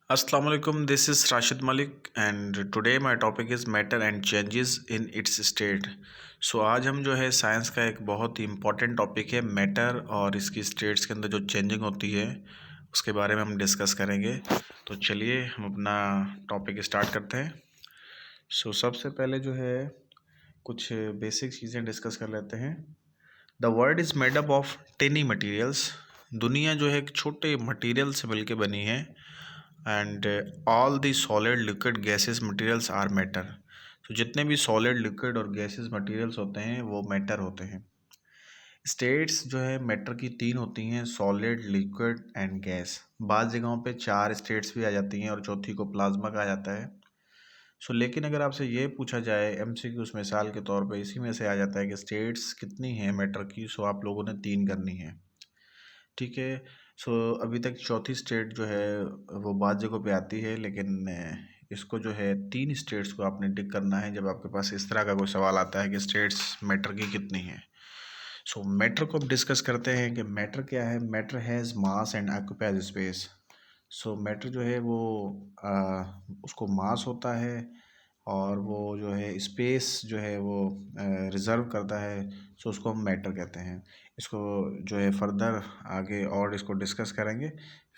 Assalamu alaikum, this is Rashid Malik and today my topic is matter and changes in its state. So आज हम जो है science का एक बहुत ही इम्पोर्टेंट टॉपिक है मैटर और इसकी स्टेट्स के अंदर जो चेंजिंग होती है उसके बारे में हम डिस्कस करेंगे। तो चलिए हम अपना टॉपिक स्टार्ट करते हैं। सो सबसे पहले जो है कुछ बेसिक चीज़ें डिस्कस कर लेते हैं। The world is made up of tiny materials. दुनिया जो है एक छोटे मटीरियल से मिलके बनी है। And all the solid liquid gases materials are matter. तो जितने भी सॉलिड लिक्विड और गैसेस मटेरियल्स होते हैं वो मैटर होते हैं। स्टेट्स जो है मैटर की तीन होती हैं, सॉलिड लिक्विड एंड गैस। बाज़ जगहों पे चार स्टेट्स भी आ जाती हैं और चौथी को प्लाज्मा कहा जाता है। लेकिन अगर आपसे ये पूछा जाए एमसीक्यूज़ मिसाल के तौर पे इसी में से आ जाता है कि स्टेट्स कितनी हैं मैटर की, आप लोगों ने तीन करनी है। ठीक है। अभी तक चौथी स्टेट जो है वो बाद जगहों पे आती है, लेकिन इसको जो है तीन स्टेट्स को आपने टिक करना है जब आपके पास इस तरह का कोई सवाल आता है कि स्टेट्स मैटर की कितनी है। मैटर को अब डिस्कस करते हैं कि मैटर क्या है। Matter has mass and occupies space. Matter जो है वो उसको मास होता है और वो जो है स्पेस जो है वो रिज़र्व करता है। उसको हम मैटर कहते हैं। इसको जो है फर्दर आगे और इसको डिस्कस करेंगे।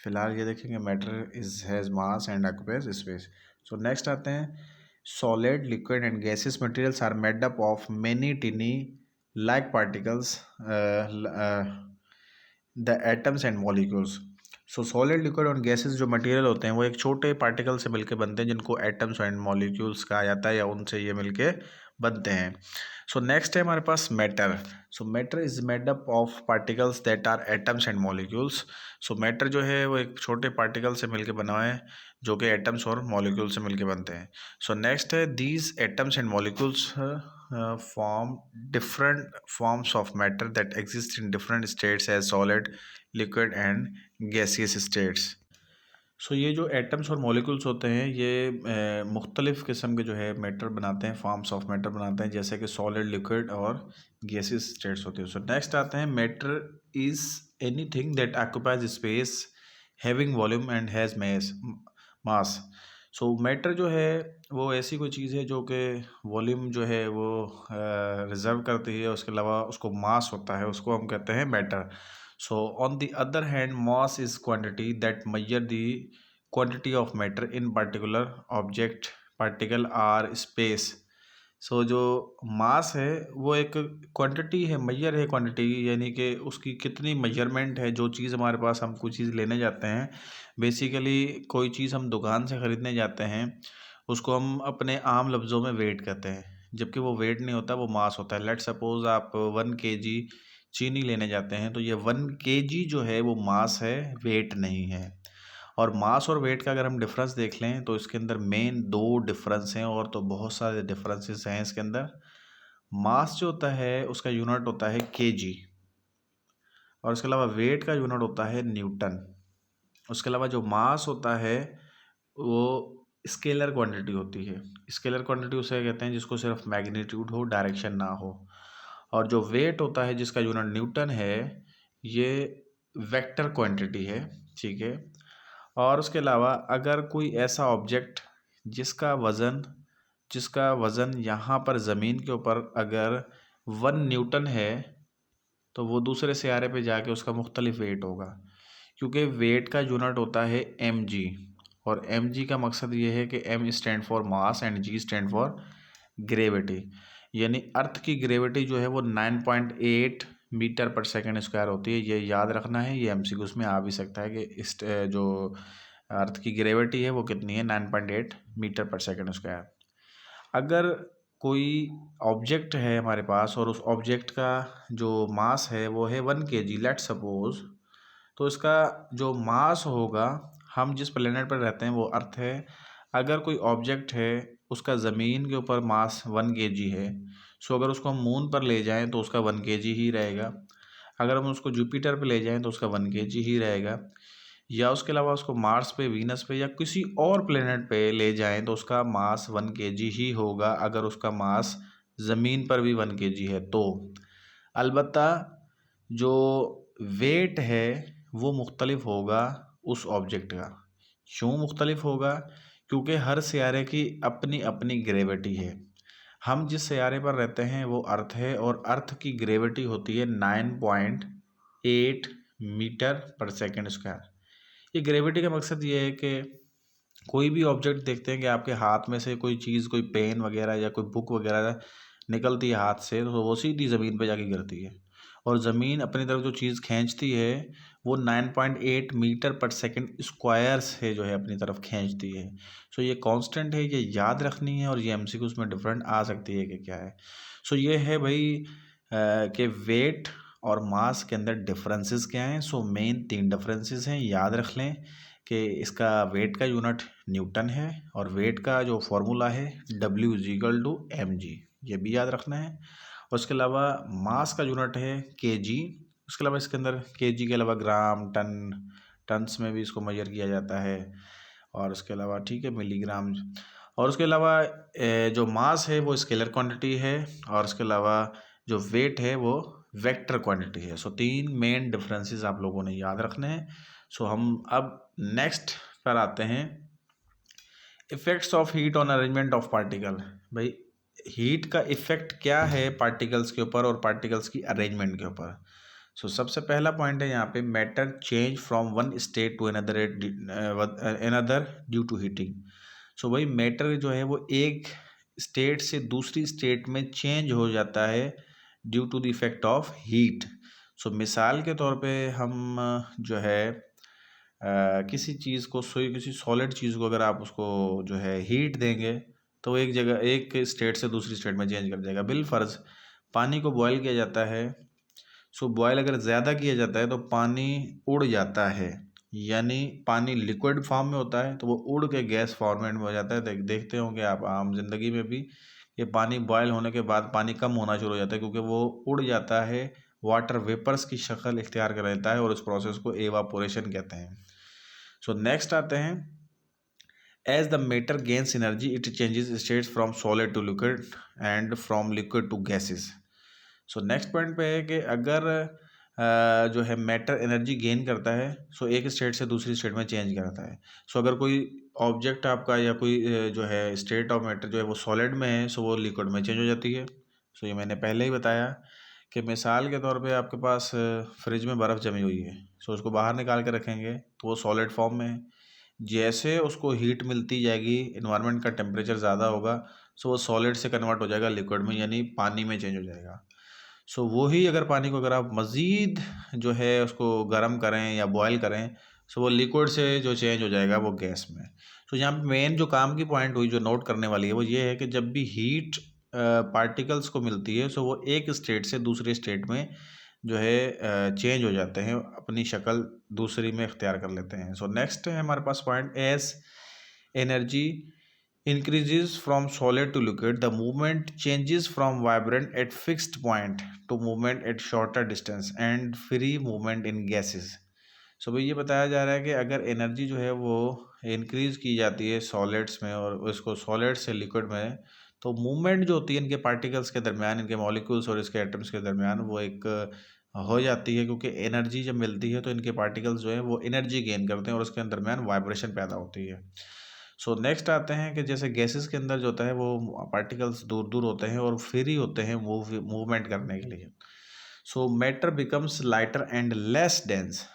फ़िलहाल ये देखेंगे matter is has mass and occupies space. Next आते हैं, solid liquid and gases materials are made up of many tiny like particles the atoms and molecules. Solid liquid और गैसेस जो मटेरियल होते हैं वो एक छोटे पार्टिकल से मिलके बनते हैं जिनको एटम्स एंड मॉलिक्यूल्स कहा जाता है या उनसे ये मिलके बनते हैं। नेक्स्ट है हमारे पास matter. Matter is made up of particles that are atoms and molecules. Matter जो है वो एक छोटे पार्टिकल से मिलके बना हुआ है जो कि एटम्स और मॉलिक्यूल से मिलके बनते हैं। नेक्स्ट है, these atoms and molecules form different forms of matter that exist in different states as solid liquid and gaseous states. ये जो एटम्स और मॉलिक्यूल्स होते हैं ये मुख्तलिफ़ किस्म के जो है मैटर बनाते हैं, फॉर्म्स ऑफ मैटर बनाते हैं, जैसे कि सॉलिड लिक्विड और गैसियस स्टेट्स होती है। नेक्स्ट आते हैं, matter is anything that occupies space having volume and has mass. Matter जो है वो ऐसी कोई चीज़ है जो कि वॉल्यूम जो है वो रिज़र्व करती है, उसके अलावा उसको मास होता है, उसको हम कहते हैं matter. On the other hand, mass is quantity that measure the quantity of matter in particular object, particle or space. जो मास है वो एक क्वांटिटी है, मेजर है क्वांटिटी, यानी कि उसकी कितनी मेजरमेंट है। जो चीज़ हमारे पास, हम कोई चीज़ लेने जाते हैं, बेसिकली कोई चीज़ हम दुकान से ख़रीदने जाते हैं, उसको हम अपने आम लफ्ज़ों में वेट कहते हैं, जबकि वो वेट नहीं होता, वो मास होता है। लेट्स सपोज़ आप 1 kg चीनी लेने जाते हैं तो ये 1 kg जो है वो मास है, वेट नहीं है। और मास और वेट का अगर हम डिफरेंस देख लें तो इसके अंदर मेन दो डिफरेंस हैं, और तो बहुत सारे डिफरेंसेस हैं इसके अंदर। मास जो होता है उसका यूनिट होता है केजी, और उसके अलावा वेट का यूनिट होता है न्यूटन। उसके अलावा जो मास होता है वो स्केलर क्वांटिटी होती है। स्केलर क्वांटिटी उसे कहते हैं जिसको सिर्फ मैग्नीट्यूड हो, डायरेक्शन ना हो। और जो वेट होता है जिसका यूनिट न्यूटन है, ये वेक्टर क्वांटिटी है। ठीक है। और उसके अलावा अगर कोई ऐसा ऑब्जेक्ट जिसका वज़न यहाँ पर ज़मीन के ऊपर अगर 1 न्यूटन है, तो वो दूसरे सियारे पे जाके उसका मुख्तलिफ वेट होगा, क्योंकि वेट का यूनिट होता है mg। और mg का मकसद ये है कि m stand for mass and g stand for gravity. यानी अर्थ की ग्रेविटी जो है वो 9.8 मीटर पर सेकंड स्क्वायर होती है। ये याद रखना है, ये एमसीक्यूज़ में आ भी सकता है कि इस जो अर्थ की ग्रेविटी है वो कितनी है, 9.8 मीटर पर सेकंड स्क्वायर। अगर कोई ऑब्जेक्ट है हमारे पास और उस ऑब्जेक्ट का जो मास है वो है 1 kg, लेट्स सपोज, तो इसका जो मास होगा, हम जिस प्लेनेट पर रहते हैं वो अर्थ है, अगर कोई ऑब्जेक्ट है उसका ज़मीन के ऊपर मास 1 kg है, अगर उसको हम मून पर ले जाएं तो उसका 1 kg ही रहेगा। अगर हम उसको जुपिटर पे ले जाएं तो उसका 1 kg ही रहेगा, या उसके अलावा उसको मार्स पे, वीनस पे या किसी और प्लेनेट पे ले जाएं तो उसका मास 1 kg ही होगा, अगर उसका मास ज़मीन पर भी 1 kg है तो। अलबत्ता जो वेट है वो मुख्तलिफ होगा उस ऑब्जेक्ट का, क्यों मुख्तलिफ होगा? क्योंकि हर सियारे की अपनी अपनी ग्रेविटी है। हम जिस सियारे पर रहते हैं वो अर्थ है, और अर्थ की ग्रेविटी होती है 9.8 मीटर पर सेकेंड स्क्वायर। ये ग्रेविटी का मकसद ये है कि कोई भी ऑब्जेक्ट देखते हैं कि आपके हाथ में से कोई चीज़, कोई पेन वगैरह या कोई बुक वगैरह निकलती है हाथ से, तो वो सीधी ज़मीन पे जाके गिरती है, और ज़मीन अपनी तरफ जो चीज़ खींचती है वो 9.8 मीटर पर सेकंड स्क्वायर से जो है अपनी तरफ खींचती है। सो ये कांस्टेंट है, ये याद रखनी है, और ये एमसीक्यूज में डिफरेंट आ सकती है कि क्या है। सो ये है भाई कि वेट और मास के अंदर डिफरेंसेस क्या हैं। सो मेन 3 डिफरेंसेस हैं, याद रख लें कि इसका वेट का यूनिट न्यूटन है, और वेट का जो फॉर्मूला है W=mg, ये भी याद रखना है। और उसके अलावा मास का यूनिट है केजी। उसके अलावा इसके अंदर केजी के अलावा ग्राम, टन, टन्स में भी इसको मेजर किया जाता है, और उसके अलावा ठीक है मिलीग्राम। और उसके अलावा जो मास है वो स्केलर क्वांटिटी है, और उसके अलावा जो वेट है वो वेक्टर क्वांटिटी है। सो 3 मेन डिफरेंसेस आप लोगों ने याद रखने हैं। सो हम अब नेक्स्ट पर आते हैं, effects of heat on arrangement of particle. भाई हीट का इफेक्ट क्या है पार्टिकल्स के ऊपर और पार्टिकल्स की अरेंजमेंट के ऊपर। सो सबसे पहला पॉइंट है यहाँ पे, matter change from one state to another due to heating. So भाई मैटर जो है वो एक स्टेट से दूसरी स्टेट में चेंज हो जाता है due to the effect of heat. So मिसाल के तौर पे हम जो है किसी चीज़ को, किसी सॉलिड चीज़ को अगर आप उसको जो है हीट देंगे तो वो एक जगह, एक स्टेट से दूसरी स्टेट में चेंज कर जाएगा। बिलफर्ज पानी को बॉयल किया जाता है। सो बॉयल अगर ज़्यादा किया जाता है तो पानी उड़ जाता है, यानी पानी लिक्विड फॉर्म में होता है तो वो उड़ के गैस फॉर्मेट में हो जाता है। देखते होंगे आप आम जिंदगी में भी कि पानी बॉयल होने के बाद पानी कम होना शुरू हो जाता है, क्योंकि वो उड़ जाता है, वाटर वेपर्स की शक्ल इख्तियार कर लेता है, और उस प्रोसेस को एवापोरेशन कहते हैं। सो नेक्स्ट आते हैं, as the matter gains energy it changes states from solid to liquid and from liquid to gases. So next point पे है कि अगर जो है मैटर एनर्जी गेन करता है, सो एक स्टेट से दूसरी स्टेट में चेंज करता है। सो अगर कोई ऑब्जेक्ट आपका या कोई जो है स्टेट ऑफ मैटर जो है वो सॉलिड में है, सो वो लिक्विड में चेंज हो जाती है। सो ये मैंने पहले ही बताया कि मिसाल के तौर पे आपके पास फ्रिज में बर्फ़ जमी हुई है, सो उसको बाहर निकाल के रखेंगे तो वो सॉलिड फॉर्म में है। जैसे उसको हीट मिलती जाएगी, इन्वायरमेंट का टेम्परेचर ज़्यादा होगा, सो वो सॉलिड से कन्वर्ट हो जाएगा लिक्विड में, यानी पानी में चेंज हो जाएगा। सो वही अगर पानी को अगर आप मज़ीद जो है उसको गर्म करें या बॉयल करें, सो वो लिक्विड से जो चेंज हो जाएगा वो गैस में। तो यहाँ पे मेन जो काम की पॉइंट हुई जो नोट करने वाली है वो ये है कि जब भी हीट पार्टिकल्स को मिलती है, सो वो एक स्टेट से दूसरे स्टेट में जो है चेंज हो जाते हैं, अपनी शक्ल दूसरी में इख्तियार कर लेते हैं। सो नेक्स्ट है हमारे पास point, as energy increases from solid to liquid, the movement changes from vibrant at fixed point to movement at shorter distance and free movement in gases। सो भाई ये बताया जा रहा है कि अगर एनर्जी जो है वो इंक्रीज की जाती है सॉलिड्स में और उसको सॉलिड से लिक्विड में, तो मूवमेंट जो होती है इनके पार्टिकल्स के दरमियान, इनके मॉलिक्यूल्स और इसके एटम्स के दरमियान, वो एक हो जाती है, क्योंकि एनर्जी जब मिलती है तो इनके पार्टिकल्स जो है वो एनर्जी गेन करते हैं और उसके दरमियान वाइब्रेशन पैदा होती है। सो नेक्स्ट आते हैं कि जैसे गैसेस के अंदर जो होता है वो पार्टिकल्स दूर दूर होते हैं और फ्री होते हैं मूवमेंट करने के लिए। सो matter becomes lighter and less dense.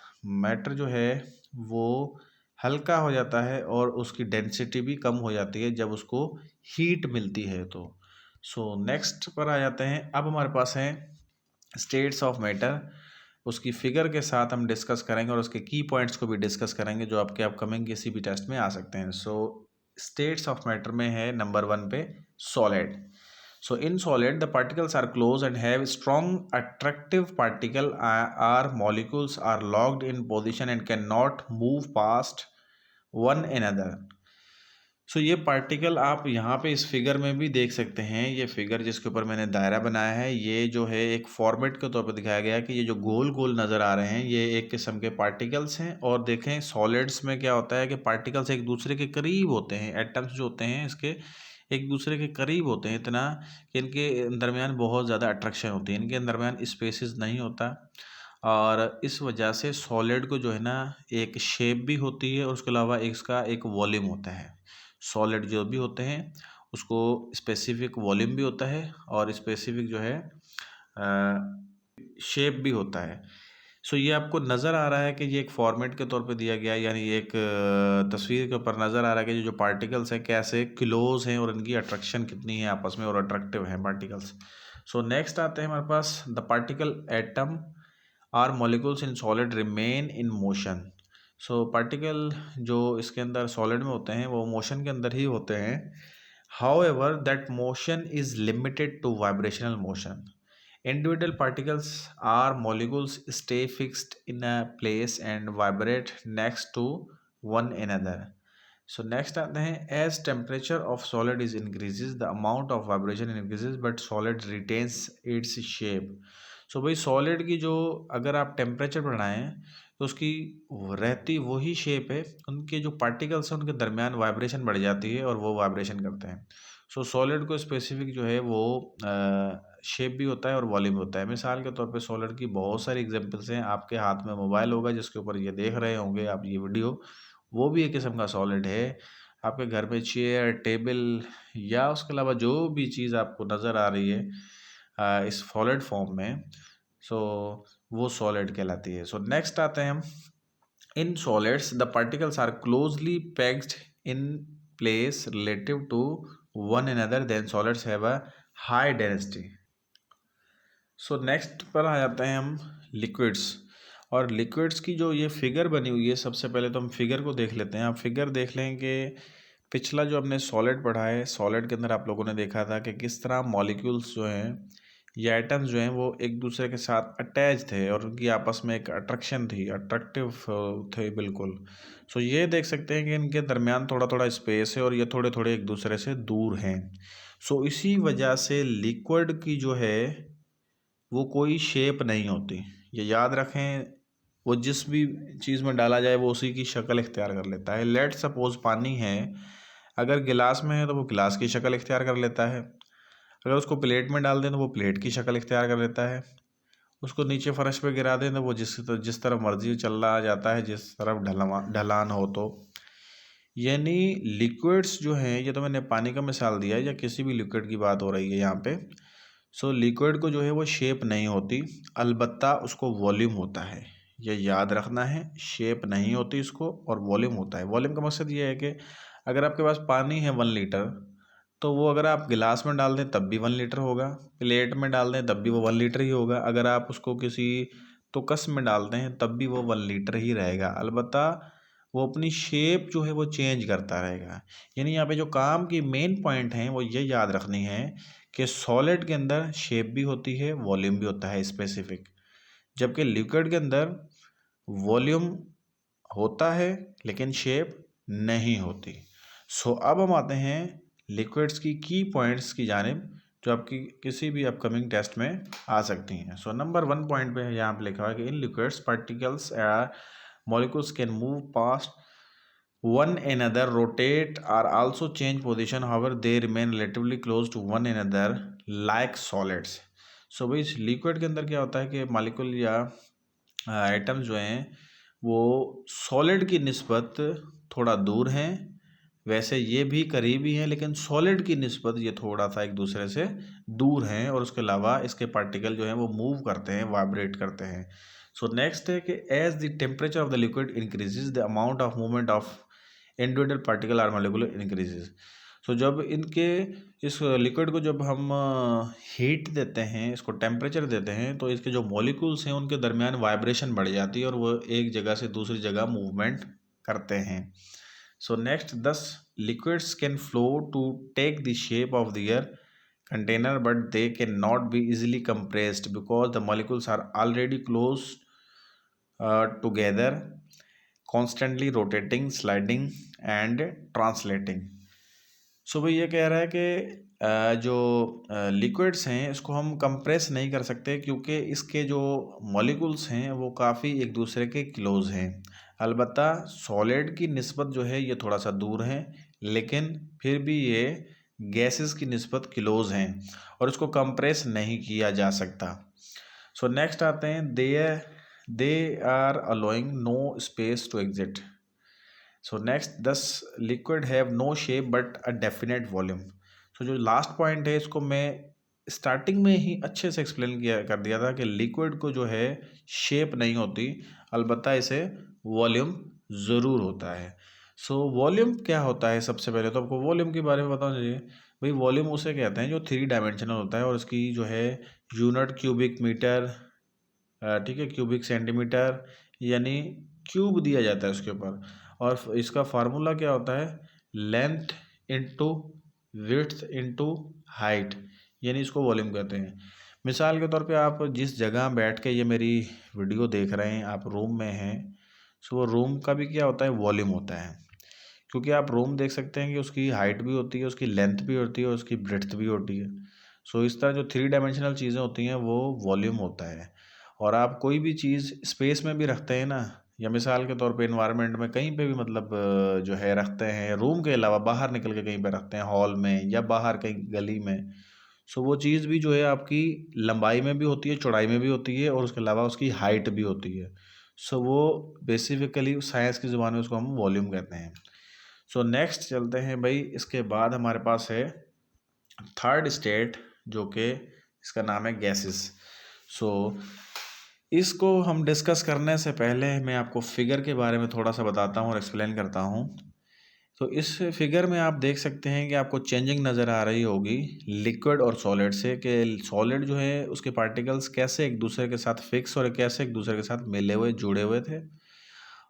Matter जो है वो हल्का हो जाता है और उसकी डेंसिटी भी कम हो जाती है जब उसको हीट मिलती है तो। सो नेक्स्ट पर आ जाते हैं, अब हमारे पास हैं स्टेट्स ऑफ मैटर। उसकी फिगर के साथ हम डिस्कस करेंगे और उसके की पॉइंट्स को भी डिस्कस करेंगे जो आपके अपकमिंग किसी भी टेस्ट में आ सकते हैं। सो स्टेट्स ऑफ मैटर में है नंबर 1 पे solid. So in solid, the particles are close and have strong attractive particle are molecules are locked in position and cannot move past one another। सो ये particle आप यहाँ पे इस फिगर में भी देख सकते हैं। ये फिगर जिसके ऊपर मैंने दायरा बनाया है, ये जो है एक फॉर्मेट के तौर पर दिखाया गया है कि ये जो गोल गोल नज़र आ रहे हैं ये एक किस्म के पार्टिकल्स हैं। और देखें सॉलिड्स में क्या होता है कि पार्टिकल्स एक दूसरे के करीब होते हैं, एटम्स जो होते हैं इसके एक दूसरे के करीब होते हैं, इतना कि इनके दरमियान बहुत ज़्यादा अट्रैक्शन होती है, इनके दरमियान स्पेसिस नहीं होता। और इस वजह से सॉलिड को जो है ना एक शेप भी होती है और उसके अलावा इसका एक वॉल्यूम होता है। सॉलिड जो भी होते हैं उसको स्पेसिफिक वॉल्यूम भी होता है और स्पेसिफिक जो है शेप भी होता है। सो ये आपको नज़र आ रहा है कि ये एक फॉर्मेट के तौर पे दिया गया है, यानी एक तस्वीर के ऊपर नज़र आ रहा है कि जो पार्टिकल्स हैं कैसे क्लोज हैं और इनकी अट्रैक्शन कितनी है आपस में और अट्रैक्टिव हैं पार्टिकल्स। सो नेक्स्ट आते हैं हमारे पास the particle atom or molecules in solid remain in motion. So particle जो इसके अंदर सॉलिड में होते हैं वो मोशन के अंदर ही होते हैं। However that motion is limited to vibrational motion. Individual particles or molecules stay fixed in a place and vibrate next to one another. So next आते हैं as temperature of solid is increases the amount of vibration increases but solid retains its shape. So भाई solid की जो अगर आप temperature बढ़ाएं तो उसकी रहती वही शेप है, उनके जो पार्टिकल्स हैं उनके दरमियान वाइब्रेशन बढ़ जाती है और वो वाइब्रेशन करते हैं। सो सॉलिड को स्पेसिफिक जो है वो शेप भी होता है और वॉल्यूम होता है। मिसाल के तौर पे सॉलिड की बहुत सारी एग्जांपल्स हैं। आपके हाथ में मोबाइल होगा जिसके ऊपर ये देख रहे होंगे आप ये वीडियो, वो भी एक किस्म का सॉलिड है। आपके घर पे चेयर, टेबल या उसके अलावा जो भी चीज़ आपको नज़र आ रही है इस सॉलिड फॉर्म में, सो वो सॉलिड कहलाती है। सो नेक्स्ट आते हैं हम in solids the particles are closely packed in place relative to one another then solids have a high density. So next पर आ जाते हैं हम लिक्विड्स। और लिक्विड्स की जो ये फिगर बनी हुई है, सबसे पहले तो हम फिगर को देख लेते हैं। आप फिगर देख लें कि पिछला जो हमने सॉलिड पढ़ा है, सॉलिड के अंदर आप लोगों ने देखा था कि किस तरह मॉलिक्यूल्स जो हैं या एटम्स जो हैं वो एक दूसरे के साथ अटैच थे और उनकी आपस में एक अट्रैक्शन थी, अट्रैक्टिव थे बिल्कुल। सो ये देख सकते हैं कि इनके दरमियान थोड़ा थोड़ा स्पेस है और ये थोड़े थोड़े एक दूसरे से दूर हैं। सो इसी वजह से लिक्विड की जो है वो कोई शेप नहीं होती। ये याद रखें, वो जिस भी चीज़ में डाला जाए वो उसी की शक्ल इख्तियार कर लेता है। लेट सपोज पानी है, अगर गिलास में है तो वो गिलास की शक्ल इख्तियार कर लेता है। अगर उसको प्लेट में डाल दें तो वो प्लेट की शक्ल इख्तियार कर लेता है। उसको नीचे फर्श पे गिरा दें तो वो जिस तरफ मर्जी चला जाता है, जिस तरफ ढलान हो तो। यानी लिक्विड्स जो हैं, ये तो मैंने पानी का मिसाल दिया है या किसी भी लिक्विड की बात हो रही है यहाँ पे। सो लिक्विड को जो है वो शेप नहीं होती, अलबत्ता उसको वॉल्यूम होता है। ये याद रखना है, शेप नहीं होती इसको और वॉल्यूम होता है। वॉल्यूम का मकसद ये है कि अगर आपके पास पानी है 1 लीटर, तो वो अगर आप गिलास में डाल दें तब भी 1 लीटर होगा, प्लेट में डाल दें तब भी वो 1 लीटर ही होगा। अगर आप उसको किसी तुकस में डालते हैं तब भी वो 1 लीटर ही रहेगा, अलबत्ता वो अपनी शेप जो है वो चेंज करता रहेगा। यानी यहाँ पे जो काम की मेन पॉइंट हैं वो ये याद रखनी है कि सॉलिड के अंदर शेप भी होती है, वॉल्यूम भी होता है स्पेसिफिक, जबकि लिक्विड के अंदर वॉल्यूम होता है लेकिन शेप नहीं होती। सो अब हम आते हैं लिक्विड्स की पॉइंट्स की जानिब जो आपकी किसी भी अपकमिंग टेस्ट में आ सकती हैं। सो नंबर 1 पॉइंट पे यहाँ पे लिखा हुआ है कि in liquids particles molecules can move past one another, rotate or also change position, however they remain relatively close to one another like solids. So भाई इस लिक्विड के अंदर क्या होता है कि मॉलिक्यूल या एटम्स जो हैं वो सॉलिड की निस्बत थोड़ा दूर हैं, वैसे ये भी करीबी हैं, लेकिन सॉलिड की निस्बत ये थोड़ा सा एक दूसरे से दूर हैं और उसके अलावा इसके पार्टिकल जो हैं वो मूव करते हैं, वाइब्रेट करते हैं। सो नेक्स्ट है कि as the temperature of the liquid increases the amount of movement of individual particle or molecule increases. So जब इनके इस लिक्विड को जब हम हीट देते हैं, इसको टेम्परेचर देते हैं, तो इसके जो मॉलिक्यूल्स हैं उनके दरमियान वाइब्रेशन बढ़ जाती है और वो एक जगह से दूसरी जगह मूवमेंट करते हैं। So next 10 liquids can flow to take the shape of the air container but they cannot be easily compressed because the molecules are already close together, constantly rotating, sliding and translating. सो भाई ये कह रहा है कि जो liquids हैं इसको हम कंप्रेस नहीं कर सकते क्योंकि इसके जो मॉलिक्यूल्स हैं वो काफ़ी एक दूसरे के क्लोज हैं। अलबत्ता सॉलिड की निस्बत जो है ये थोड़ा सा दूर है, लेकिन फिर भी ये गैसेस की निस्बत क्लोज हैं और इसको कंप्रेस नहीं किया जा सकता। सो नेक्स्ट आते हैं they are allowing no space to exit. So next, thus liquid have no shape but a definite volume. So जो लास्ट पॉइंट है इसको मैं स्टार्टिंग में ही अच्छे से एक्सप्लेन किया कर दिया था कि लिक्विड को जो है शेप नहीं होती, अलबत्ता इसे वॉल्यूम ज़रूर होता है। सो वॉल्यूम क्या होता है, सबसे पहले तो आपको वॉल्यूम के बारे में बताना चाहिए। भाई वॉल्यूम उसे कहते हैं जो 3 डायमेंशनल होता है और इसकी जो है यूनिट क्यूबिक मीटर, ठीक है, क्यूबिक सेंटीमीटर, यानी क्यूब दिया जाता है उसके ऊपर। और इसका फार्मूला क्या होता है, length into width into height, यानी इसको वॉल्यूम कहते हैं। मिसाल के तौर पे आप जिस जगह बैठ के ये मेरी वीडियो देख रहे हैं, आप रूम में हैं, सो वो रूम का भी क्या होता है, वॉल्यूम होता है। क्योंकि आप रूम देख सकते हैं कि उसकी हाइट भी होती है, उसकी लेंथ भी होती है और उसकी ब्रेड्थ भी होती है। सो इस तरह जो 3 डायमेंशनल चीज़ें होती हैं वो वॉल्यूम होता है। और आप कोई भी चीज़ स्पेस में भी रखते हैं ना, या मिसाल के तौर पे इन्वायरमेंट में कहीं पे भी मतलब जो है रखते हैं, रूम के अलावा बाहर निकल के कहीं पे रखते हैं, हॉल में या बाहर कहीं गली में, सो वो चीज़ भी जो है आपकी लंबाई में भी होती है, चौड़ाई में भी होती है और उसके अलावा उसकी हाइट भी होती है। सो वो बेसिकली साइंस की ज़ुबान में उसको हम वॉल्यूम कहते हैं। सो नेक्स्ट चलते हैं भाई, इसके बाद हमारे पास है थर्ड स्टेट, जो कि इसका नाम है गैसेस। सो इसको हम डिस्कस करने से पहले मैं आपको फिगर के बारे में थोड़ा सा बताता हूँ और एक्सप्लेन करता हूँ। तो इस फिगर में आप देख सकते हैं कि आपको चेंजिंग नज़र आ रही होगी लिक्विड और सॉलिड से, कि सॉलिड जो है उसके पार्टिकल्स कैसे एक दूसरे के साथ फिक्स और कैसे एक दूसरे के साथ मिले हुए जुड़े हुए थे,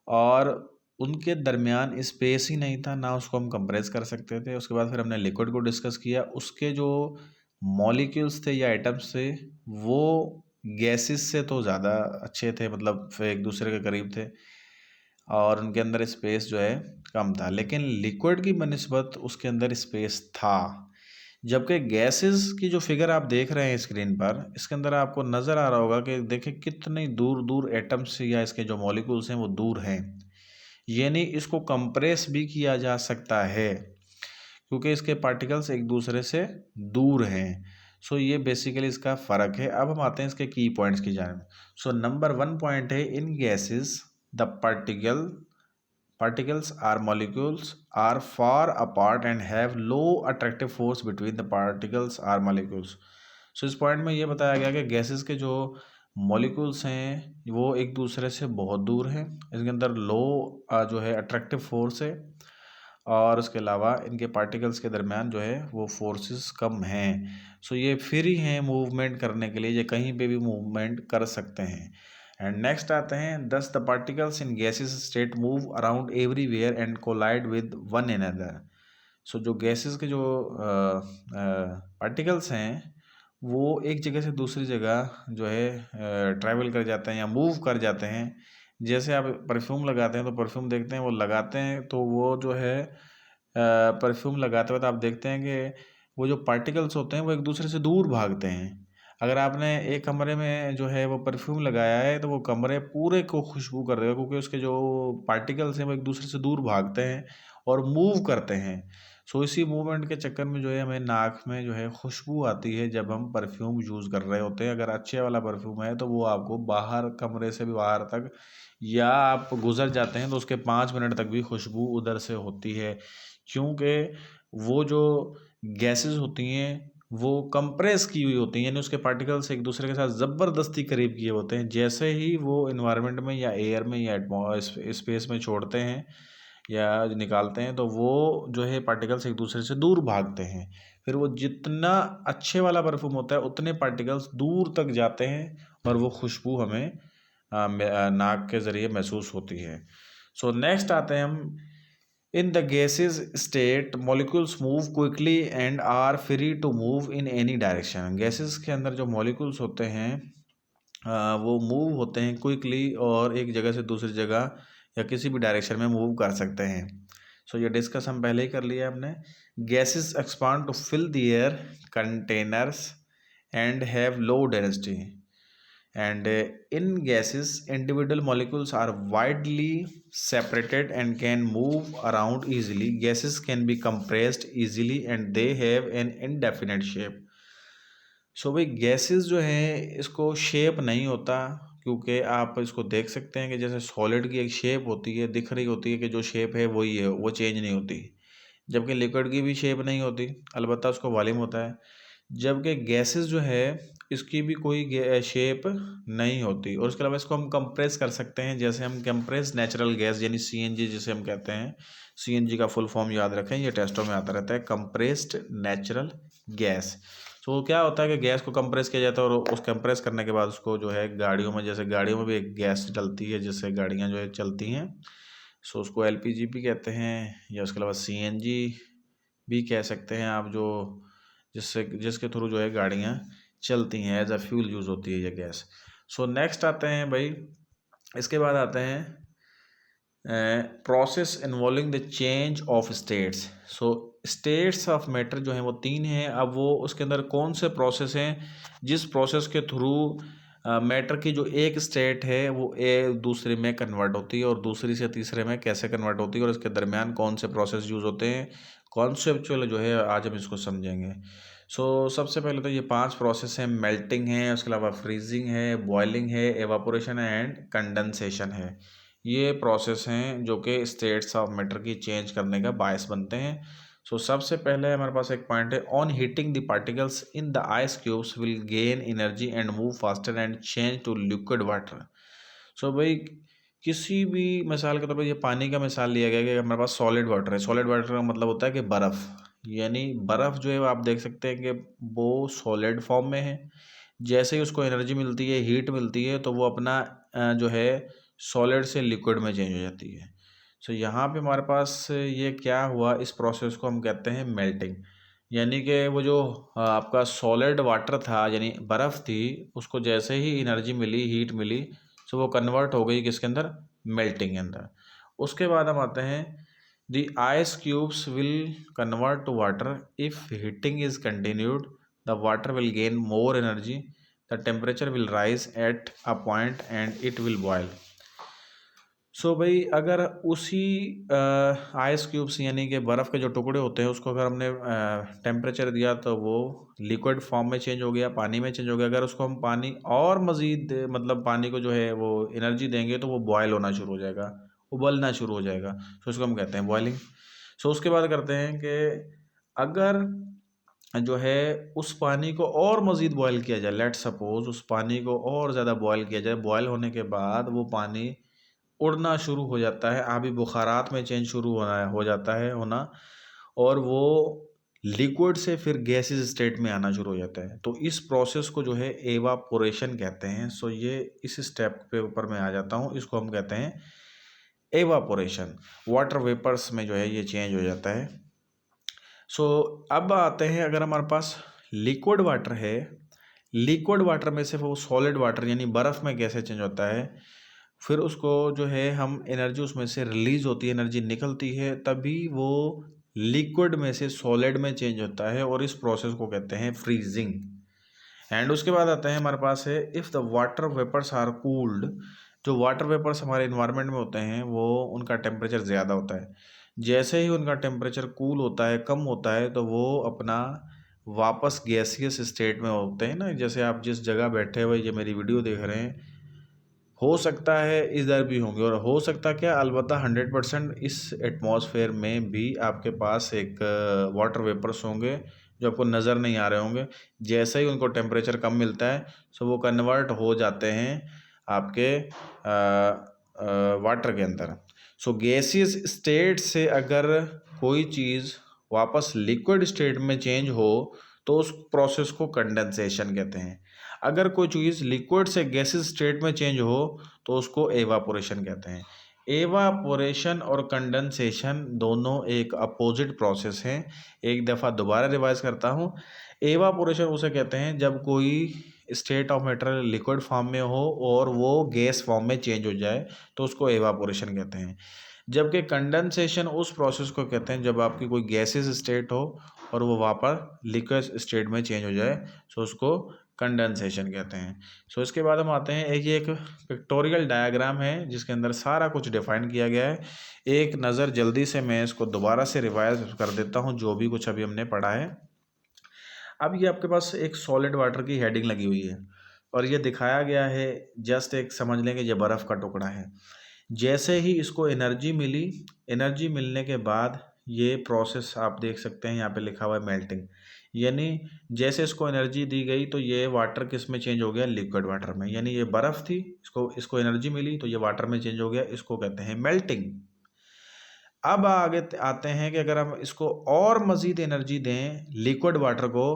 और उनके दरमियान स्पेस ही नहीं था, ना उसको हम कंप्रेस कर सकते थे। उसके बाद फिर हमने लिक्विड को डिस्कस किया, उसके जो मॉलिक्यूल्स थे या एटम्स थे वो गैसेस से तो ज़्यादा अच्छे थे, मतलब फिर एक दूसरे के करीब थे और उनके अंदर स्पेस जो है कम था। लेकिन लिक्विड की बनिस्बत उसके अंदर स्पेस था। जबकि गैसेस की जो फिगर आप देख रहे हैं स्क्रीन पर, इसके अंदर आपको नज़र आ रहा होगा कि देखिए कितनी दूर दूर एटम्स या इसके जो मॉलिक्यूल्स हैं वो दूर हैं, यानी इसको कंप्रेस भी किया जा सकता है क्योंकि इसके पार्टिकल्स एक दूसरे से दूर हैं। सो ये बेसिकली इसका फ़र्क है। अब हम आते हैं इसके की पॉइंट्स की जानिब। सो नंबर 1 पॉइंट है, in gases the particles or molecules are far apart and have low attractive force between the particles or molecules। सो इस पॉइंट में ये बताया गया कि गैसेस के जो मॉलिक्यूल्स हैं वो एक दूसरे से बहुत दूर हैं, इसके अंदर लो जो है अट्रैक्टिव फोर्स है, और उसके अलावा इनके पार्टिकल्स के दरमियान जो है वो फोर्सेस कम हैं। सो ये फ्री हैं मूवमेंट करने के लिए, ये कहीं पे भी मूवमेंट कर सकते हैं। एंड नेक्स्ट आते हैं, thus the particles in gases state move around everywhere and collide with one another. So जो गैसेस के जो पार्टिकल्स हैं वो एक जगह से दूसरी जगह जो है ट्रैवल कर जाते हैं या मूव कर जाते हैं। जैसे आप परफ्यूम लगाते हैं तो परफ्यूम देखते हैं, वो लगाते हैं तो वो जो है परफ्यूम लगाते वक्त आप देखते हैं कि वो जो पार्टिकल्स होते हैं वो एक दूसरे से दूर भागते हैं। अगर आपने एक कमरे में जो है वो परफ्यूम लगाया है तो वो कमरे पूरे को खुशबू कर देगा, क्योंकि उसके जो पार्टिकल्स हैं वो एक दूसरे से दूर भागते हैं और मूव करते हैं। सो इसी मूवमेंट के चक्कर में जो है हमें नाक में जो है खुशबू आती है जब हम परफ्यूम यूज़ कर रहे होते हैं। अगर अच्छे वाला परफ्यूम है तो वो आपको बाहर कमरे से भी बाहर तक, या आप गुजर जाते हैं तो उसके 5 मिनट तक भी खुशबू उधर से होती है, क्योंकि वो जो गैसेस होती हैं वो कंप्रेस की हुई होती हैं, यानी उसके पार्टिकल्स एक दूसरे के साथ ज़बरदस्ती करीब किए होते हैं। जैसे ही वो इन्वायरमेंट में या एयर में या स्पेस में छोड़ते हैं या निकालते हैं तो वो जो है पार्टिकल्स एक दूसरे से दूर भागते हैं। फिर वो जितना अच्छे वाला परफ्यूम होता है उतने पार्टिकल्स दूर तक जाते हैं और वो खुशबू हमें नाक के ज़रिए महसूस होती है। सो नेक्स्ट आते हैं हम, in the gases state molecules move quickly and are free to move in any direction. Gases के अंदर जो मॉलिक्यूल्स होते हैं वो मूव होते हैं क्विकली और एक जगह से दूसरी जगह या किसी भी डायरेक्शन में मूव कर सकते हैं। सो ये डिस्कस हम पहले ही कर लिया हमने। Gases expand to fill the air containers and have low density, and in gases individual molecules are widely separated and can move around easily. Gases can be compressed easily and they have an indefinite shape। सो भाई gases जो हैं इसको shape नहीं होता, क्योंकि आप इसको देख सकते हैं कि जैसे सॉलिड की एक शेप होती है, दिख रही होती है कि जो शेप है वही है, वो चेंज नहीं होती। जबकि लिक्विड की भी शेप नहीं होती, अलबत्ता उसको वॉल्यूम होता है। जबकि गैसेस जो है इसकी भी कोई शेप नहीं होती। और उसके अलावा इसको हम कंप्रेस कर सकते हैं, जैसे हम कंप्रेस नेचुरल गैस यानी सीएनजी जिसे हम कहते हैं। सीएनजी का फुल फॉर्म याद रखें, ये टेस्टों में आता रहता है, कंप्रेस्ड नेचुरल गैस। तो क्या होता है कि गैस को कंप्रेस किया जाता है और उस कंप्रेस करने के बाद उसको जो है गाड़ियों में, जैसे गाड़ियों में भी एक गैस डलती है जिससे गाड़ियाँ जो है चलती हैं, सो उसको एलपीजी भी कहते हैं, या उसके अलावा सीएनजी भी कह सकते हैं आप, जो जिसके थ्रू जो है गाड़ियाँ चलती हैं, एज अ फ्यूल यूज़ होती है ये गैस। सो नेक्स्ट आते हैं भाई, इसके बाद आते हैं process involving the change of states. So states of matter जो हैं वो 3 हैं। अब वो उसके अंदर कौन से प्रोसेस हैं जिस प्रोसेस के थ्रू मैटर की जो एक स्टेट है वो दूसरे में कन्वर्ट होती है और दूसरी से तीसरे में कैसे कन्वर्ट होती है और इसके दरमियान कौन से प्रोसेस यूज़ होते हैं, कॉन्सेप्चुअल जो है आज हम इसको समझेंगे। सबसे पहले तो ये 5 प्रोसेस हैं, मेल्टिंग है, उसके अलावा फ्रीजिंग है, बॉइलिंग है, एवापोरेशन है एंड कंडेंसेशन है। ये प्रोसेस हैं जो कि स्टेट्स ऑफ मैटर की चेंज करने का बायस बनते हैं। सबसे पहले हमारे पास एक पॉइंट है, on heating the particles in the ice cubes will gain energy and move faster and change to liquid water. भाई किसी भी मिसाल के तौर पर ये पानी का मिसाल लिया गया कि हमारे पास सॉलिड वाटर है। सॉलिड वाटर का मतलब होता है कि बर्फ़, यानी बर्फ़ जो है वो आप देख सकते हैं कि वो सॉलिड फॉर्म में है। जैसे ही उसको एनर्जी मिलती है, हीट मिलती है, तो वो अपना जो है सॉलिड से लिक्विड में चेंज हो जाती है। यहाँ पे हमारे पास ये क्या हुआ, इस प्रोसेस को हम कहते हैं मेल्टिंग। यानी कि वो जो आपका सॉलिड वाटर था यानी बर्फ़ थी, उसको जैसे ही एनर्जी मिली, हीट मिली, वो कन्वर्ट हो गई किसके अंदर, मेल्टिंग के अंदर। उसके बाद हम आते हैं, the ice cubes will convert to water if heating is continued, the water will gain more energy, the temperature will rise at a point and it will boil. भाई अगर उसी आइस क्यूब्स यानी कि बर्फ़ के जो टुकड़े होते हैं उसको अगर हमने टेम्परेचर दिया तो वो लिक्विड फॉर्म में चेंज हो गया, पानी में चेंज हो गया। अगर उसको हम पानी और मज़ीद मतलब पानी को जो है वो एनर्जी देंगे तो वो बॉयल होना शुरू हो जाएगा, उबलना शुरू हो जाएगा। उसको हम कहते हैं बॉयलिंग। उसके बाद करते हैं कि अगर जो है उस पानी को और मज़ीद बॉयल किया जाए, लेट्स सपोज़ उस पानी को और ज़्यादा बॉयल किया जाए, बॉयल होने के बाद वो पानी उड़ना शुरू हो जाता है, आबी बुखारात में चेंज शुरू हो जाता है होना, और वो लिक्विड से फिर गैसेस स्टेट में आना शुरू हो जाता है। तो इस प्रोसेस को जो है एवापोरेशन कहते हैं। ये इस स्टेप के ऊपर मैं आ जाता हूँ, इसको हम कहते हैं एवापोरेशन। वाटर वेपर्स में जो है ये चेंज हो जाता है। अब आते हैं, अगर हमारे पास लिक्विड वाटर है, लिक्विड वाटर में से वो सॉलिड वाटर यानी बर्फ़ में कैसे चेंज होता है, फिर उसको जो है हम एनर्जी उसमें से रिलीज़ होती है, एनर्जी निकलती है, तभी वो लिक्विड में से सॉलिड में चेंज होता है और इस प्रोसेस को कहते हैं फ्रीजिंग। एंड उसके बाद आता है हमारे पास है, if the water vapours are cooled, जो वाटर वेपर्स हमारे इन्वायरमेंट में होते हैं वो उनका टेम्परेचर ज़्यादा होता है। जैसे ही उनका टेम्परेचर कूल होता है, कम होता है, तो वो अपना वापस गैसियस स्टेट में होते हैं ना। जैसे आप जिस जगह बैठे हुए ये मेरी वीडियो देख रहे हैं, हो सकता है इधर भी होंगे, और हो सकता क्या, अलबत्ता 100% इस एटमॉस्फेयर में भी आपके पास एक वाटर वेपर्स होंगे जो आपको नज़र नहीं आ रहे होंगे। जैसे ही उनको टेम्परेचर कम मिलता है वो कन्वर्ट हो जाते हैं आपके वाटर के अंदर। गैसियस स्टेट से अगर कोई चीज़ वापस लिक्विड स्टेट में चेंज हो तो उस प्रोसेस को कंडेंसेशन कहते हैं। अगर कोई चीज़ लिक्विड से गैसेस स्टेट में चेंज हो तो उसको एवापोरेशन कहते हैं। एवापोरेशन और कंडेंसेशन दोनों एक अपोजिट प्रोसेस हैं। एक दफ़ा दोबारा रिवाइज करता हूँ। एवापोरेशन उसे कहते हैं जब कोई state of matter liquid form में हो और वो गैस फॉर्म में चेंज हो जाए तो उसको एवापोरेशन कहते हैं। जबकि कंडेंसेशन उस प्रोसेस को कहते हैं जब आपकी कोई गैसेस स्टेट हो और वो वापस लिक्विड स्टेट में चेंज हो जाए, उसको कंडेंसेशन कहते हैं। इसके बाद हम आते हैं, एक पिक्टोरियल डायग्राम है जिसके अंदर सारा कुछ डिफाइन किया गया है। एक नज़र जल्दी से मैं इसको दोबारा से रिवाइज कर देता हूँ जो भी कुछ अभी हमने पढ़ा है। अब ये आपके पास एक सॉलिड वाटर की हेडिंग लगी हुई है और ये दिखाया गया है, जस्ट एक समझ लें कि ये बर्फ़ का टुकड़ा है। जैसे ही इसको एनर्जी मिली, एनर्जी मिलने के बाद ये प्रोसेस आप देख सकते हैं यहाँ पे लिखा हुआ है मेल्टिंग, यानी जैसे इसको एनर्जी दी गई तो ये वाटर किस में चेंज हो गया, लिक्विड वाटर में। यानी ये बर्फ़ थी, इसको इसको एनर्जी मिली तो ये वाटर में चेंज हो गया, इसको कहते हैं मेल्टिंग। अब आगे आते हैं कि अगर हम इसको और मज़ीद एनर्जी दें लिक्विड वाटर को,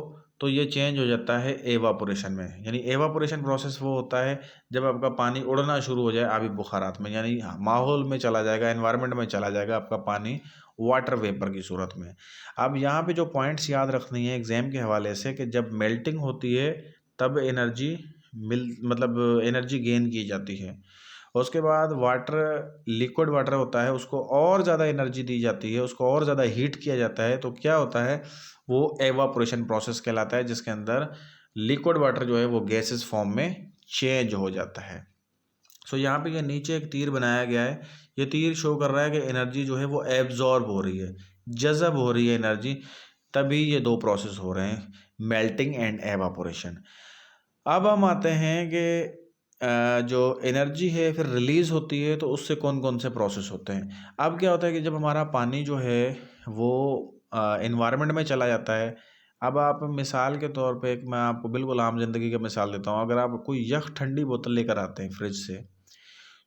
तो ये चेंज हो जाता है एवापोरेशन में। यानी एवापोरेशन प्रोसेस वो होता है जब आपका पानी उड़ना शुरू हो जाए आबी बुखारात में, यानी माहौल में चला जाएगा, एनवायरनमेंट में चला जाएगा आपका पानी वाटर वेपर की सूरत में। अब यहाँ पे जो पॉइंट्स याद रखनी है एग्ज़ाम के हवाले से, कि जब मेल्टिंग होती है तब एनर्जी मतलब एनर्जी गेन की जाती है। और उसके बाद वाटर, लिक्विड वाटर होता है, उसको और ज़्यादा एनर्जी दी जाती है, उसको और ज़्यादा हीट किया जाता है, तो क्या होता है, वो एवापोरेशन प्रोसेस कहलाता है, जिसके अंदर लिक्विड वाटर जो है वो गैसेस फॉर्म में चेंज हो जाता है। सो यहाँ पे ये नीचे एक तीर बनाया गया है, ये तीर शो कर रहा है कि एनर्जी जो है वो एब्जॉर्ब हो रही है, जज़ब हो रही है एनर्जी, तभी ये दो प्रोसेस हो रहे हैं, मेल्टिंग एंड एवापोरेशन। अब हम आते हैं कि जो एनर्जी है फिर रिलीज़ होती है, तो उससे कौन कौन से प्रोसेस होते हैं। अब क्या होता है कि जब हमारा पानी जो है वो एनवायरनमेंट में चला जाता है। अब आप मिसाल के तौर पे, एक मैं आपको बिल्कुल आम ज़िंदगी का मिसाल देता हूँ, अगर आप कोई यख ठंडी बोतल लेकर आते हैं फ्रिज से,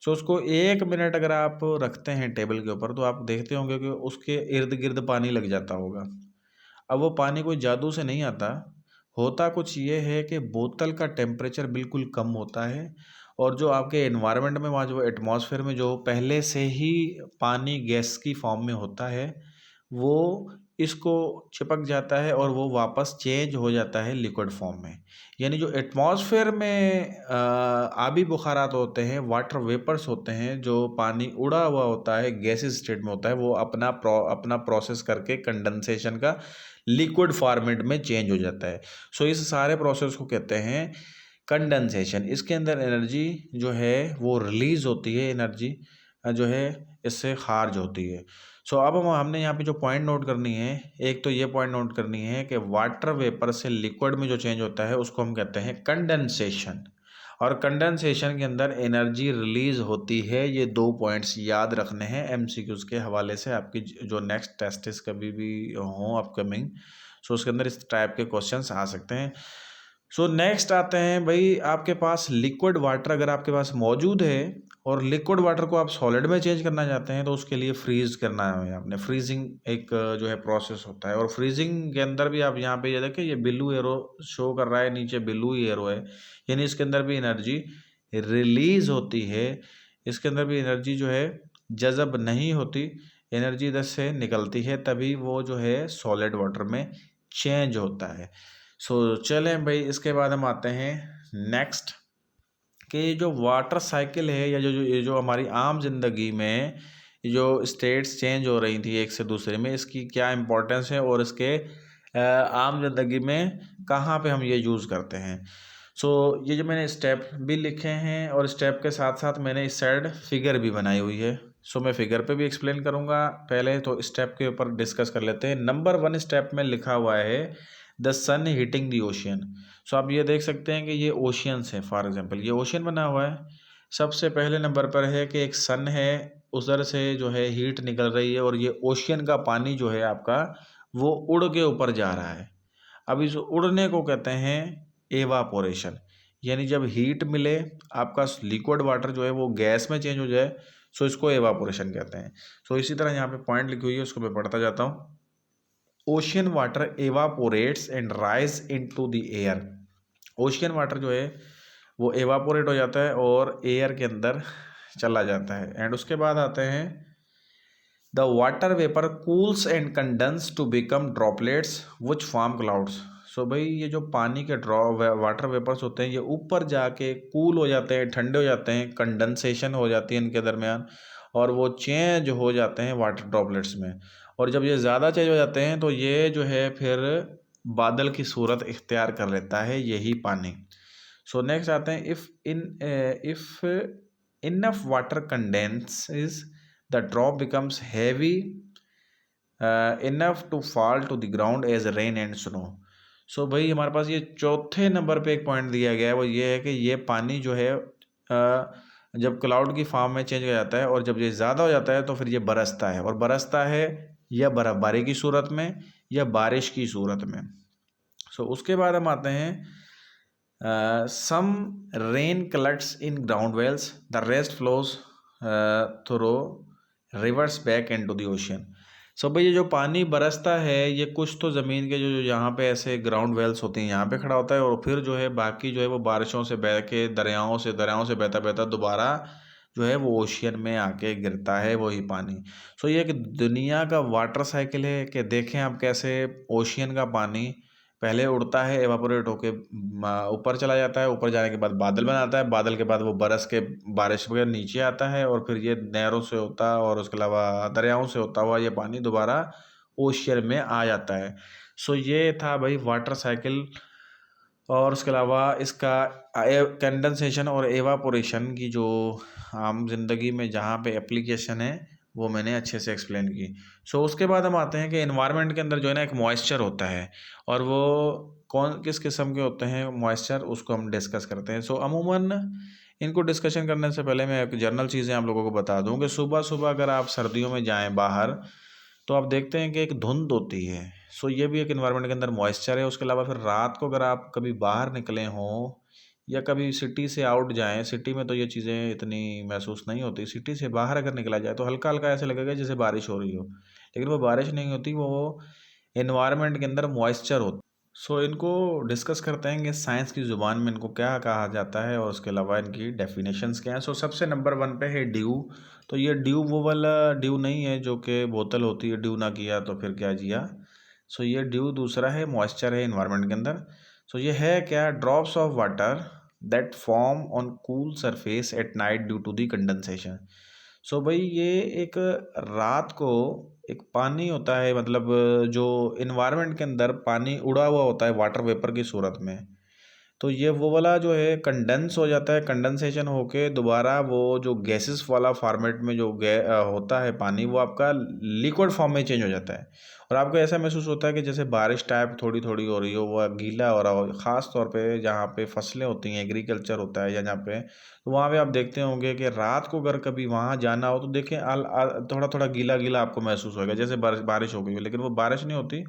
सो उसको 1 मिनट अगर आप रखते हैं टेबल के ऊपर, तो आप देखते होंगे कि उसके इर्द गिर्द पानी लग जाता होगा। अब वो पानी कोई जादू से नहीं आता, होता कुछ ये है कि बोतल का टेम्परेचर बिल्कुल कम होता है, और जो आपके एनवायरनमेंट में, वहाँ जो एटमॉस्फेयर में जो पहले से ही पानी गैस की फॉर्म में होता है, वो इसको चिपक जाता है और वो वापस चेंज हो जाता है लिक्विड फॉर्म में। यानी जो एटमॉस्फेयर में आबी बुखारात होते हैं, वाटर वेपर्स होते हैं, जो पानी उड़ा हुआ होता है, गैसेस स्टेट में होता है, वो अपना प्रोसेस करके कंडेंसेशन का लिक्विड फॉर्मेट में चेंज हो जाता है। सो इस सारे प्रोसेस को कहते हैं कंडेंसेशन। इसके अंदर एनर्जी जो है वो रिलीज़ होती है, एनर्जी जो है इससे खारिज होती है। सो अब हमने यहाँ पे जो पॉइंट नोट करनी है, एक तो ये पॉइंट नोट करनी है कि वाटर वेपर से लिक्विड में जो चेंज होता है उसको हम कहते हैं कंडेंसेशन, और कंडेंसेशन के अंदर एनर्जी रिलीज़ होती है। ये 2 पॉइंट्स याद रखने हैं एमसीक्यूज़ के हवाले से, आपकी जो नेक्स्ट टेस्ट्स कभी भी हों अपकमिंग, सो उसके अंदर इस टाइप के क्वेश्चंस आ सकते हैं। सो नेक्स्ट आते हैं भाई, आपके पास लिक्विड वाटर अगर आपके पास मौजूद है और लिक्विड वाटर को आप सॉलिड में चेंज करना चाहते हैं, तो उसके लिए फ्रीज़ करना है आपने। फ्रीजिंग एक जो है प्रोसेस होता है, और फ्रीजिंग के अंदर भी आप यहाँ पे ये देखिए, ये ब्लू एरो शो कर रहा है, नीचे ब्लू ही एरो है, यानी इसके अंदर भी एनर्जी रिलीज़ होती है। इसके अंदर भी एनर्जी जो है जज़ब नहीं होती, एनर्जी इधर से निकलती है, तभी वो जो है सॉलिड वाटर में चेंज होता है। सो चलें भाई, इसके बाद हम आते हैं नेक्स्ट, कि जो वाटर साइकिल है, या ये जो हमारी आम ज़िंदगी में जो स्टेट्स चेंज हो रही थी एक से दूसरे में, इसकी क्या इम्पोर्टेंस है, और इसके आम ज़िंदगी में कहाँ पे हम ये यूज़ करते हैं। सो ये जो मैंने स्टेप भी लिखे हैं, और स्टेप के साथ साथ मैंने इस साइड फिगर भी बनाई हुई है। सो मैं फिगर पे भी एक्सप्लेन करूँगा, पहले तो स्टेप के ऊपर डिस्कस कर लेते हैं। नंबर 1 स्टेप में लिखा हुआ है the sun heating the ocean. So आप ये देख सकते हैं कि ये ओशियंस है, फॉर एग्जांपल ये ओशियन बना हुआ है। सबसे पहले नंबर पर है कि एक सन है, उधर से जो है हीट निकल रही है, और ये ओशियन का पानी जो है आपका वो उड़ के ऊपर जा रहा है। अब इस उड़ने को कहते हैं एवापोरेशन, यानी जब हीट मिले, आपका लिक्विड वाटर जो है वो गैस में चेंज हो जाए, सो इसको एवापोरेशन कहते हैं। सो इसी तरह यहाँ पे पॉइंट लिखी हुई है, उसको मैं पढ़ता जाता हूँ। Ocean water evaporates and rise into the air. Ocean water जो है वो एवापोरेट हो जाता है और एयर के अंदर चला जाता है। एंड उसके बाद आते हैं the water vapour cools and condense to become droplets which form clouds. So भाई ये जो पानी के वाटर वेपर्स होते हैं, ये ऊपर जाके कूल हो जाते हैं, ठंडे हो जाते हैं, कंडेंसेशन हो जाती है इनके दरमियान, और वो चेंज हो जाते हैं वाटर ड्रॉपलेट्स में। और जब ये ज़्यादा चेंज हो जाते हैं, तो ये जो है फिर बादल की सूरत इख्तियार कर लेता है, यही पानी। सो नेक्स्ट आते हैं, if enough water condenses the drop becomes heavy enough to fall to the ground as rain and snow. सो भाई हमारे पास ये चौथे नंबर पे एक पॉइंट दिया गया है, वो ये है कि ये पानी जो है जब क्लाउड की फॉर्म में चेंज हो जाता है और जब ये ज़्यादा हो जाता है तो फिर ये बरसता है, और बरसता है या बर्फबारी की सूरत में या बारिश की सूरत में। सो उसके बाद हम आते हैं some rain collects in ground wells, the rest flows through rivers back into the ocean. So भाई ये जो पानी बरसता है ये कुछ तो ज़मीन के जो जो यहाँ पे ऐसे ग्राउंड वेल्स होती हैं यहाँ पे खड़ा होता है, और फिर जो है बाकी जो है वो बारिशों से बह के दरियाओं से बहता बहता दोबारा जो है वो ओशियन में आके गिरता है वही पानी। सो ये एक दुनिया का वाटर साइकिल है कि देखें आप कैसे ओशियन का पानी पहले उड़ता है, एवापोरेट होके ऊपर चला जाता है, ऊपर जाने के बाद बादल बनाता है, बादल के बाद वो बरस के बारिश वगैरह नीचे आता है, और फिर ये नहरों से होता है और उसके अलावा दरियाओं से होता हुआ ये पानी दोबारा ओशियन में आ जाता है। सो ये था भाई वाटर साइकिल, और उसके अलावा इसका कंडेंसेशन और एवापोरेशन की जो आम जिंदगी में जहाँ पे एप्लीकेशन है वो मैंने अच्छे से एक्सप्लेन की। सो उसके बाद हम आते हैं कि एनवायरनमेंट के अंदर जो है ना एक मॉइस्चर होता है, और वो कौन किस किस्म के होते हैं मॉइस्चर उसको हम डिस्कस करते हैं। सो अमूमन इनको डिस्कशन करने से पहले मैं एक जनरल चीज़ें आप लोगों को बता दूं कि सुबह सुबह अगर आप सर्दियों में जाएं बाहर तो आप देखते हैं कि एक धुंध होती है। सो ये भी एक इन्वायरमेंट के अंदर मॉइस्चर है। उसके अलावा फिर रात को अगर आप कभी बाहर निकले हों या कभी सिटी से आउट जाएं, सिटी में तो ये चीज़ें इतनी महसूस नहीं होती, सिटी से बाहर अगर निकला जाए तो हल्का हल्का ऐसे लगेगा जैसे बारिश हो रही हो, लेकिन वो बारिश नहीं होती, वो इन्वायरमेंट के अंदर मॉइस्चर होता। सो इनको डिस्कस करते हैं कि साइंस की ज़ुबान में इनको क्या कहा जाता है और उसके अलावा इनकी डेफिनेशंस क्या हैं। सो सबसे नंबर वन पे है ड्यू। तो ये ड्यू वो वाला ड्यू नहीं है जो कि बोतल होती है, ड्यू ना किया तो फिर क्या जिया। सो ये ड्यू दूसरा है, मॉइस्चर है इन्वायरमेंट के अंदर। सो ये है क्या, drops of water that form on cool surface at night due to the condensation. So भाई ये एक रात को एक पानी होता है, मतलब जो इन्वायरमेंट के अंदर पानी उड़ा हुआ होता है वाटर वेपर की सूरत में, तो ये वो वाला जो है कंडेंस हो जाता है, कंडेंसेशन होके दोबारा वो जो गैसेस वाला फॉर्मेट में जो होता है पानी, वो आपका लिक्विड फॉर्म में चेंज हो जाता है, और आपको ऐसा महसूस होता है कि जैसे बारिश टाइप थोड़ी थोड़ी हो रही हो, वह गीला हो रहा हो। ख़ास तौर पे जहाँ पे फसलें होती हैं, एग्रीकल्चर होता है या जहाँ पे, तो वहाँ पे आप देखते होंगे कि रात को अगर कभी वहाँ जाना हो तो देखें थोड़ा थोड़ा गीला गीला आपको महसूस होगा जैसे बारिश हो गई हो, लेकिन वो बारिश नहीं होती,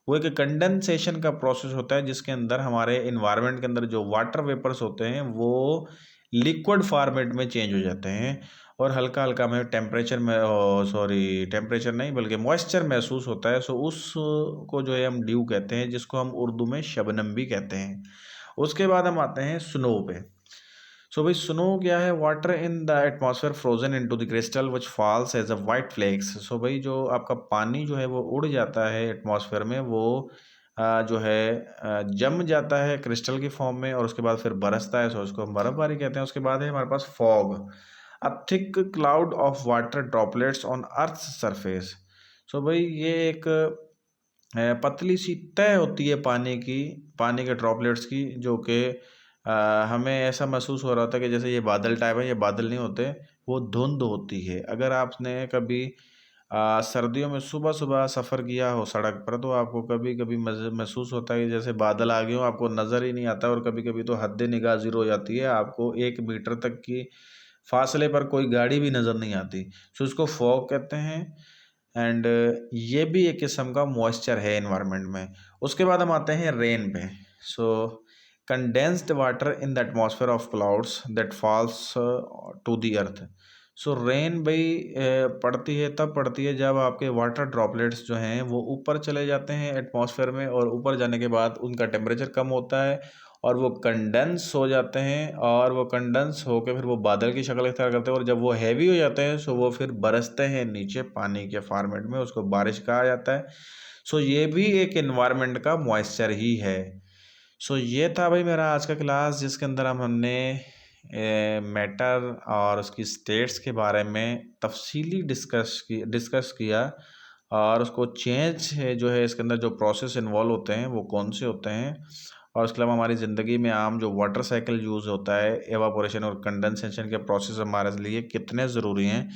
वो एक कंडेंसेशन का प्रोसेस होता है जिसके अंदर हमारे इन्वायरमेंट के अंदर जो वाटर वेपर्स होते हैं वो लिक्विड फॉर्मेट में चेंज हो जाते हैं, और हल्का हल्का हमें टेम्परेचर में, सॉरी टेम्परेचर नहीं बल्कि मॉइस्चर महसूस होता है। सो उस को जो है हम ड्यू कहते हैं, जिसको हम उर्दू में शबनम भी कहते हैं। उसके बाद हम आते हैं स्नो पे। सो भाई स्नो क्या है, water in the atmosphere frozen into the crystal which falls as a white flakes. So भाई जो आपका पानी जो है वो उड़ जाता है एटमॉस्फेयर में, वो जो है जम जाता है क्रिस्टल की फॉर्म में, और उसके बाद फिर बरसता है। सो उसको हम बर्फबारी कहते हैं। उसके बाद है हमारे पास fog, a thick cloud of water droplets on earth surface. So भाई ये एक पतली सी तय होती है पानी की, पानी के ड्रॉपलेट्स की, जो कि हमें ऐसा महसूस हो रहा था कि जैसे ये बादल टाइप है, ये बादल नहीं होते, वो धुंध होती है। अगर आपने कभी सर्दियों में सुबह सुबह सफ़र किया हो सड़क पर, तो आपको कभी कभी महसूस होता है कि जैसे बादल आ गए हो, आपको नज़र ही नहीं आता, और कभी कभी तो हद निगाह ज़ीरो हो जाती है, आपको 1 मीटर तक की फासले पर कोई गाड़ी भी नज़र नहीं आती। सो इसको फॉग कहते हैं, एंड ये भी एक किस्म का मॉइस्चर है इन्वायरमेंट में। उसके बाद हम आते हैं रेन पे। So condensed water in the atmosphere of clouds that falls to the earth. So rain भाई पड़ती है, तब पड़ती है जब आपके वाटर ड्रॉपलेट्स जो हैं वो ऊपर चले जाते हैं एटमॉस्फेयर में, और ऊपर जाने के बाद उनका टेम्परेचर कम होता है और वो कंडेंस हो जाते हैं, और वो कंडेंस होकर फिर वो बादल की शक्ल इख्तियार करते हैं, और जब वो हैवी हो जाते हैं सो वो फिर बरसते हैं नीचे पानी के फॉर्मेट में, उसको बारिश कहा जाता है। सो ये भी एक इन्वायरमेंट का मॉइस्चर ही है। सो ये था भाई मेरा आज का क्लास, जिसके अंदर हमने मैटर और उसकी स्टेट्स के बारे में तफसीली डिस्कस किया, और उसको चेंज है जो है इसके अंदर जो प्रोसेस इन्वॉल्व होते हैं वो कौन से होते हैं, और उसके अलावा हमारी ज़िंदगी में आम जो वाटर साइकिल यूज़ होता है, एवापोरेशन और कंडेंसेशन के प्रोसेस हमारे लिए कितने ज़रूरी हैं,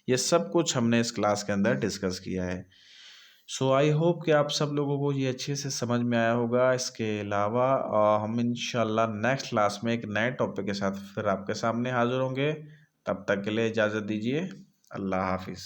ये सब कुछ हमने इस क्लास के अंदर डिस्कस किया है। सो आई होप कि आप सब लोगों को ये अच्छे से समझ में आया होगा। इसके अलावा हम इंशाल्लाह नेक्स्ट क्लास में एक नए टॉपिक के साथ फिर आपके सामने हाज़िर होंगे। तब तक के लिए इजाज़त दीजिए। अल्लाह हाफ़िज़।